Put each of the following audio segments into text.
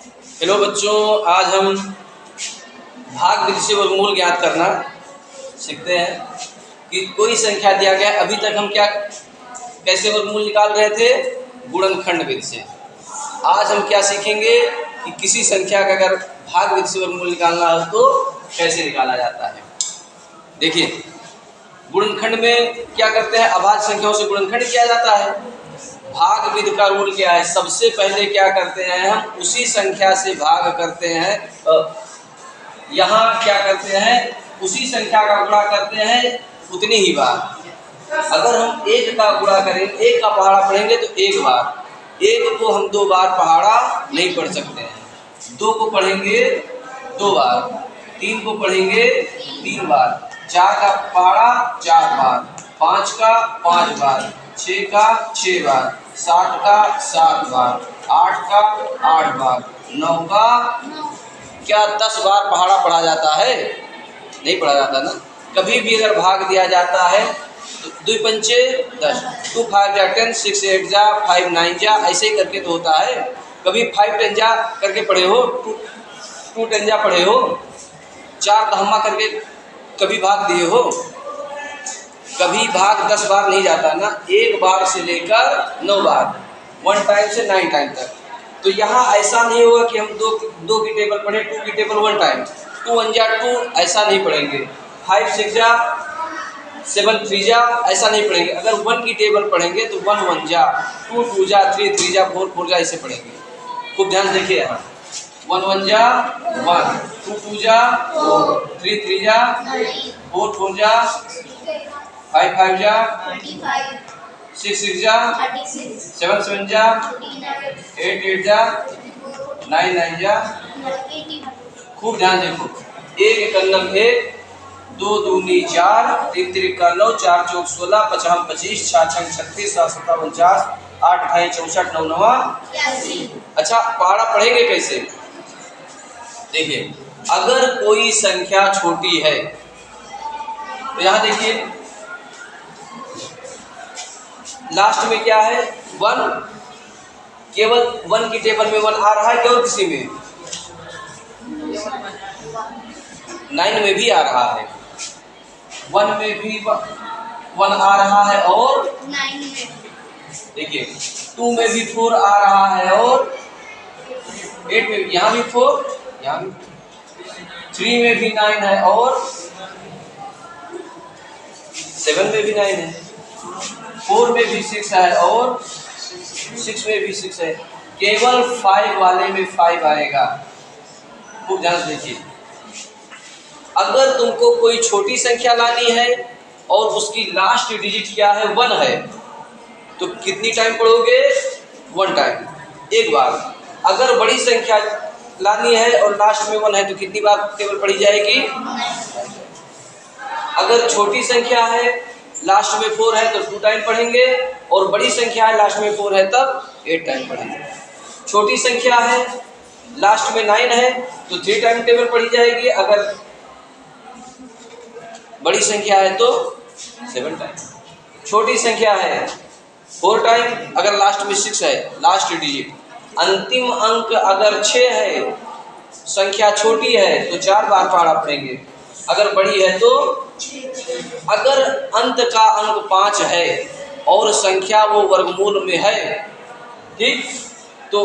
Hello बच्चों, आज हम भाग विधि से वर्गमूल ज्ञात करना सीखते हैं। कि कोई संख्या दिया गया, अभी तक हम कैसे वर्गमूल निकाल रहे थे? गुणनखंड विधि से। आज हम क्या सीखेंगे कि किसी संख्या का अगर भाग विधि से वर्गमूल निकालना हो तो कैसे निकाला जाता है। देखिए, गुणनखंड में क्या करते हैं? अभाज्य संख्याओं से गुणनखंड किया जाता है। भाग विधि का रूल क्या है? सबसे पहले क्या करते हैं? हम उसी संख्या से भाग करते हैं। यहाँ क्या करते हैं? उसी संख्या का गुणा करते हैं उतनी ही बार। अगर हम एक का गुणा करें, एक का पहाड़ा पढ़ेंगे तो एक बार, एक को हम 2 बार पहाड़ा नहीं पढ़ सकते हैं। 2 को पढ़ेंगे 2 बार, 3 को पढ़ेंगे 3 बार, 4 का पहाड़ा 4 बार, 5 का 5 बार, 6 का 6 बार, 7 का 7 बार, 8 का 8 बार, 9 का क्या 10 बार पहाड़ा पढ़ा जाता है? नहीं पढ़ा जाता ना। कभी भी अगर भाग दिया जाता है तो 2 पंचे 10, 2 5 जा 10, 6 8 जा 5 9 जा, ऐसे ही करके तो होता है। कभी 5 10 जा करके पढ़े हो? 2 10 जा पढ़े हो? 4 धम्मा करके कभी भाग दिए हो? कभी भाग 10 बार नहीं जाता ना, 1 बार से लेकर 9 बार, 1 टाइम से 9 टाइम तक। तो यहाँ ऐसा नहीं होगा कि हम दो की टेबल पढ़े, 2 की टेबल 1 टाइम, 2 1 जा 2, ऐसा नहीं पढ़ेंगे। 5 6 जा 7 3 जा, ऐसा नहीं पढ़ेंगे। अगर 1 की टेबल पढ़ेंगे तो 1 1 जा, 2 2 जा, 3 3 जा, 4 4 जा, ऐसे पढ़ेंगे। खूब ध्यान देखिए यहाँ। 1 1 जा 1, 2 2 जा 4, 3 3 जा 4 4 जा, 5 5 जा 6 6 जा 7 7 जा 8 8 जा 9 9 जा। खूब ध्यान देखो। 1 1 1 1, 2 दूनी 4, 3 3 9, 4 चौक 16, 5 25, 6 6 36, 7 7 49, 8 28 64, 9 9 81। अच्छा, पहाड़ा पढ़ेंगे कैसे? देखिए, अगर कोई संख्या छोटी है तो यहाँ देखिए लास्ट में क्या है? 1। केवल 1 की टेबल में 1 आ रहा है, केवल किसी में 9 में भी आ रहा है, 1 में भी 1 आ रहा है, और 9 में देखिए 2 में भी 4 आ रहा है, और 8 में यहाँ भी 4, यहाँ भी 3 में भी 9 है, और 7 में भी 9 है, 4 में भी 6 है, और 6 में भी 6 है। केवल 5 वाले में 5 आएगा। खूब ध्यान से देखिए। अगर तुमको कोई छोटी संख्या लानी है और उसकी लास्ट डिजिट क्या है? 1 है, तो कितनी टाइम पढ़ोगे? 1 टाइम, एक बार। अगर बड़ी संख्या लानी है और लास्ट में 1 है तो कितनी बार टेबल पढ़ी जाएगी? अगर छोटी संख्या है, लास्ट में 4 है तो 2 टाइम पढ़ेंगे, और बड़ी संख्या है लास्ट में 4 है तब 8 टाइम पढ़ेंगे। छोटी संख्या है लास्ट में 9 है तो 3 टाइम टेबल पढ़ी जाएगी। अगर बड़ी संख्या है तो 7 टाइम। छोटी संख्या है 4 टाइम, अगर लास्ट में 6 है, लास्ट डिजिट, अंतिम अंक अगर 6 है, संख्या छोटी है तो 4 बार पहाड़ा पढ़ेंगे। अगर बड़ी है तो, अगर अंत का अंक 5 है और संख्या वो वर्गमूल में है, ठीक, तो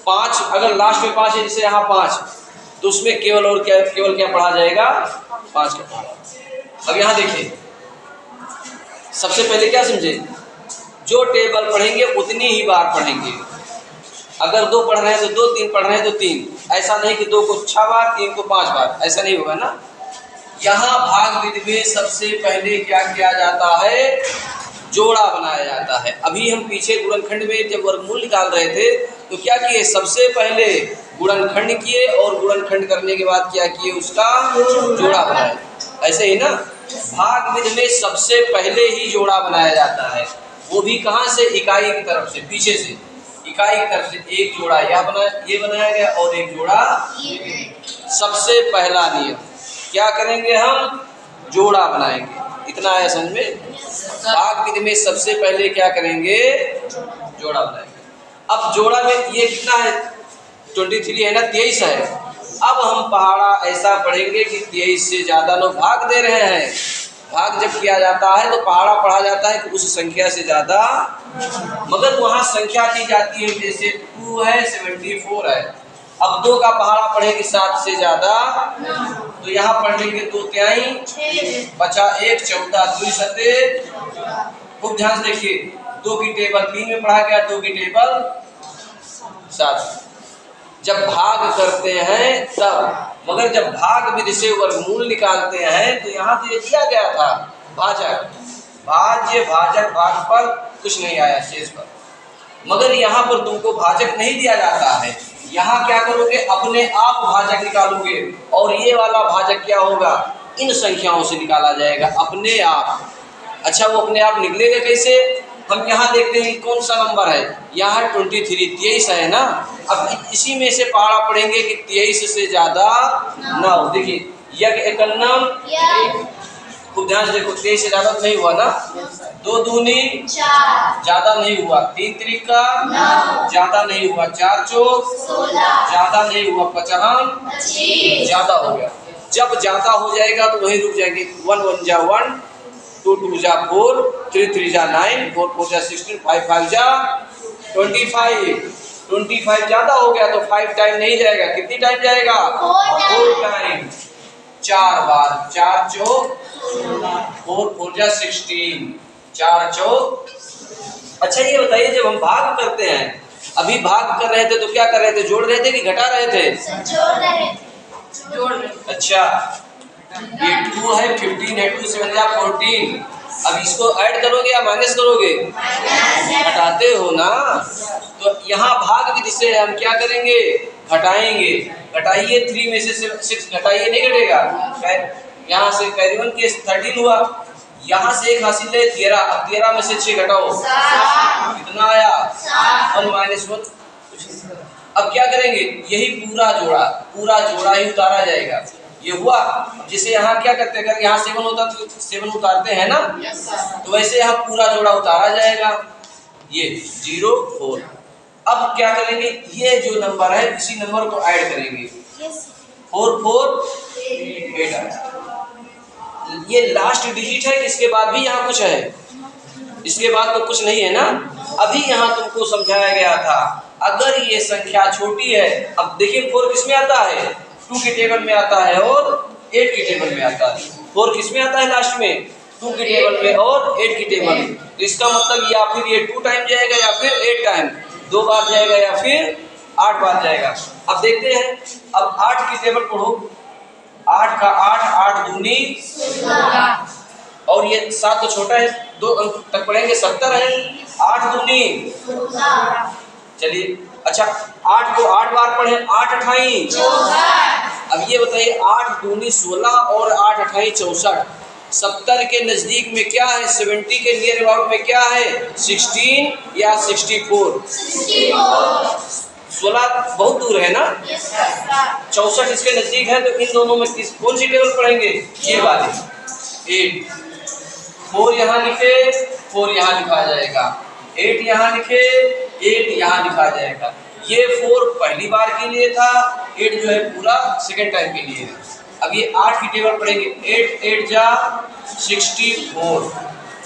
5, अगर लास्ट में 5 है, जैसे यहाँ 5, तो उसमें केवल क्या पढ़ा जाएगा? 5 का पहाड़ा। अब यहाँ देखिए, सबसे पहले क्या समझे? जो टेबल पढ़ेंगे उतनी ही बार पढ़ेंगे। अगर 2 पढ़ रहे हैं तो 2, 3 पढ़ रहे हैं तो 3, ऐसा नहीं कि 2 को 6 बार, 3 को 5 बार, ऐसा नहीं होगा ना। यहाँ भाग विधि में सबसे पहले क्या किया जाता है? जोड़ा बनाया जाता है। अभी हम पीछे गुणनखंड में जब वर्गमूल निकाल रहे थे तो क्या किए? सबसे पहले गुणनखंड किए, और गुणनखंड करने के बाद क्या किए? उसका जोड़ा बनाया। ऐसे ही ना, भाग विधि में सबसे पहले ही जोड़ा बनाया जाता है। वो भी कहाँ से? इकाई की तरफ से, पीछे से इकाई की तरफ से एक जोड़ा ये बनाया गया, और एक जोड़ा। सबसे पहला नियम क्या करेंगे? हम जोड़ा बनाएंगे। इतना है समझ में? भाग विधि में सबसे पहले क्या करेंगे? जोड़ा बनाएंगे। अब जोड़ा में ये कितना है? 23 है ना, 23 है। अब हम पहाड़ा ऐसा पढ़ेंगे कि 23 से ज़्यादा लोग भाग दे रहे हैं। भाग जब किया जाता है तो पहाड़ा पढ़ा जाता है कि उस संख्या से ज़्यादा, मगर वहाँ संख्या की जाती है, जैसे 2 है 74 है। अब 2 का पहाड़ा पढ़ेंगे 7 से ज़्यादा, तो यहाँ पढ़ लेंगे 2 त्याई बचा 1 14 2 सते। खूब ध्यान से देखिए, 2 की टेबल 3 में पढ़ा गया, 2 की टेबल 7। जब भाग करते हैं तब, मगर जब भाग विधि से वर्गमूल निकालते हैं तो यहाँ तो ये दिया गया था भाजक, भाज्य भाजक, भागफल कुछ नहीं आया शेष पर, मगर यहाँ पर तुमको भाजक नहीं दिया जाता है। यहाँ क्या करोगे, अपने आप भाजक निकालोगे, और ये वाला भाजक क्या होगा, इन संख्याओं से निकाला जाएगा अपने आप। अच्छा, वो अपने आप निकलेगा कैसे, हम यहाँ देखते हैं कौन सा नंबर है, यहाँ 23 23 है ना। अब इसी में से पहाड़ा पढ़ेंगे कि 23 से ज़्यादा ना हो। देखिए यज्ञ एकन्नम, खूब ध्यान से देखो, 23 से ज़्यादा नहीं हुआ ना, 2 दूनी ज़्यादा नहीं हुआ, 3 त्रिका ज़्यादा नहीं हुआ, 4 चौक ज़्यादा नहीं हुआ, 55 ज़्यादा हो गया। जब ज़्यादा हो जाएगा तो वहीं रुक जाएंगे। 1 1 जा 1, 2 2 जा 4, 3 3 जा 9, 4 4 जा 16, 5 5 जा 25। 25 ज़्यादा हो गया तो 5 टाइम नहीं जाएगा, कितनी टाइम जाएगा, 4 टाइम, 4 बार, 4 चौक 4 4 जा 16, 4 चौक। अच्छा ये बताइए, जब हम भाग करते हैं, अभी भाग कर रहे थे तो क्या कर रहे थे, जोड़ रहे थे कि घटा रहे थे, जोड़ रहे। अच्छा, ये 2 है 15 है, 2 7 जा 14। अब इसको ऐड करोगे या माइनस करोगे, घटाते हो ना। तो यहाँ भाग विधि से हम क्या करेंगे, घटाएंगे। घटाइए, 3 में से 6 घटाइए, नहीं घटेगा। यहाँ से कैरी 1 के 13 हुआ, यहाँ से 1 हासिल है 13, अब 13 में से 6 घटाओ, कितना आया, 1 - 1। अब क्या करेंगे, यही पूरा जोड़ा ही उतारा जाएगा। ये हुआ, जिसे यहाँ क्या करते हैं, अगर यहाँ 7 होता तो 7 उतारते हैं ना, तो वैसे यहाँ पूरा जोड़ा उतारा जाएगा, ये 0 4। अब क्या करेंगे, ये जो नंबर है इसी नंबर को ऐड करेंगे, 4 4 8। ये लास्ट डिजिट है, इसके बाद भी यहाँ कुछ है, इसके बाद तो कुछ नहीं है ना। अभी यहाँ तुमको समझाया गया था, अगर ये संख्या छोटी है, अब देखिए 4 किस में आता है, 2 की टेबल में आता है और 8 की टेबल में आता है। 4 किस में आता है लास्ट में, 2 की टेबल में और 8 की टेबल में। तो इसका मतलब या फिर ये 2 टाइम जाएगा या फिर 8 टाइम, 2 बार जाएगा या फिर 8 बार जाएगा। अब देखते हैं, अब 8 की टेबल पढ़ो, 8 का 8 8 दूनी 16, और ये 7 तो छोटा है, 2 अंक तक पढ़ेंगे, 70 है, 8 दूनी 16। चलिए अच्छा, 8 को 8 बार पढ़े, 8 अठाई 64। अब ये बताइए, 8 दूनी 16 और 8 अठाई 64, 70 के नजदीक में क्या है, 70 के नियर अबाउट में क्या है, 16 या 64। 16 बहुत दूर है ना, 64 इसके नजदीक है, तो इन दोनों में कौन सी टेबल पढ़ेंगे, ये वाली 8। 4 यहाँ लिखे, 4 यहाँ लिखा जाएगा, 8 यहाँ लिखे, 8 यहाँ लिखा जाएगा। ये 4 पहली बार के लिए था, 8 जो है पूरा सेकेंड टाइम के लिए है। अब ये 8 की टेबल पढ़ेंगे, 8 8 जा 64,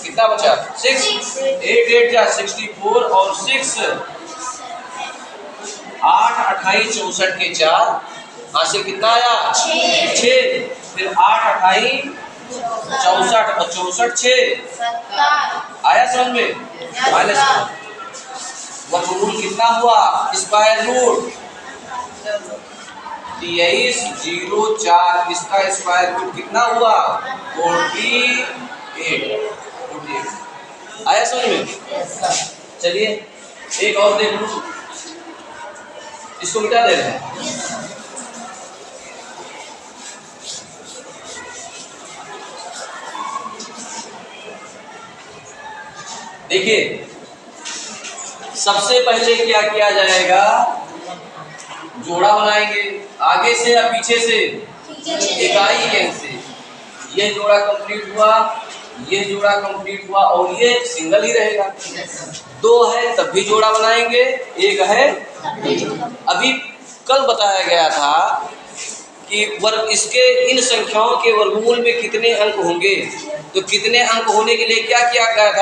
कितना बचा 6, 8 8 जा 64 और 6, 8 अठाई 64 के 4, यहाँ से कितना आया 6, फिर 8 अठाई 64 और 64 6 आया समझ में, माइनस वर्गमूल कितना हुआ, स्क्वायर रूट 23 0 4, इसका स्क्वायर रूट कितना हुआ 48 आया समझ में। चलिए एक और देख लो, इसको मिटा दे रहे हैं। देखिए सबसे पहले क्या किया जाएगा, जोड़ा बनाएंगे, आगे से या पीछे से, इकाई गेंद से। ये जोड़ा कंप्लीट हुआ, ये जोड़ा कंप्लीट हुआ, और ये सिंगल ही रहेगा। 2 है तब भी जोड़ा बनाएंगे, 1 है। अभी कल बताया गया था कि वर्ग इसके इन संख्याओं के वर्गमूल में कितने अंक होंगे, तो कितने अंक होने के लिए क्या किया गया था।